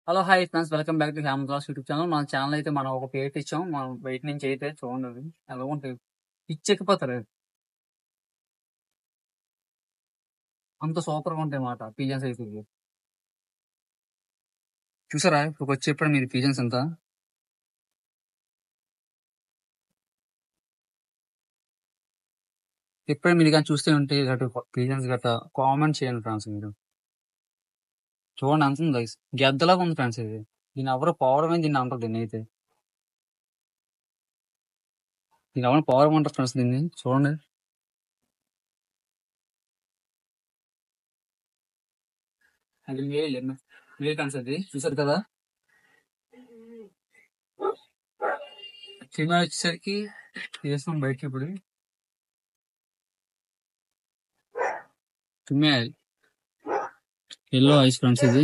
Hello hi friends, welcome back to ham class YouTube channel. మన channel అయితే మనం ఒక పేట్ ఇచ్చాం. మనం బయట నుంచి అయితే చూడండి ఎలా ఉంటుంది. పిచ్చెక్కిపోతారు, అంత సూపర్ గా ఉంటాయి మాట పిజన్స్ అయితే ఇవి. చూసారా ఇప్పుడు వచ్చేప్పుడు మీరు పిజన్స్ ఎంత ఎప్పుడైనా మీరు కానీ చూస్తే ఉంటే ఇలాంటి పిజన్స్ గట్రా కామెంట్ చేయండి ఫ్రెండ్స్. మీరు చూడండి అంత ఉంది guys. గెద్దలాగా ఉంది ఫ్రెండ్స్ ఇది. దీని ఎవరో పోవడమే దీన్ని అంటారు. దీన్ని అయితే దీని ఎవరు పోవడం అంటారు ఫ్రెండ్స్. దీన్ని చూడండి. అది మేల్ మేల్ ఫ్రెండ్స్, అది చూసారు కదా. ఫీమేల్ వచ్చేసరికి చేస్తాం బయటకి. ఇప్పుడు ఫీమేల్ ఎల్లో ఐస్ ఫ్రెండ్స్ ఇది.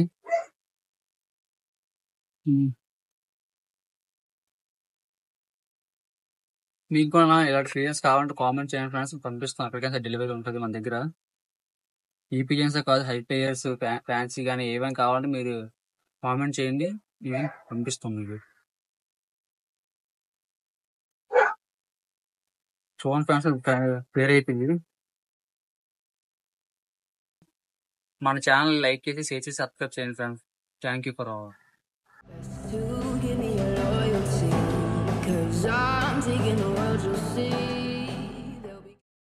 మీకు కూడా ఇలాంటి పిజన్స్ కావాలంటే కామెంట్ చేయండి ఫ్రెండ్స్. పంపిస్తాం, ఎక్కడికైనా డెలివరీ ఉంటుంది మన దగ్గర. ఈ పిజన్స్ కాదు, హై పేయర్స్, ఫ్యాన్సీ కానీ ఏమైనా కావాలంటే మీరు కామెంట్ చేయండి, మేము పంపిస్తాం మీకు. చూడండి ఫ్రెండ్స్, పేరు అయిపోయింది. మన ఛానల్ లైక్ చేసి షేర్ చేసి సబ్స్క్రైబ్ చేయండి friends. Thank you for all. To give me your loyalty, 'cause I'm taking the world you'll see.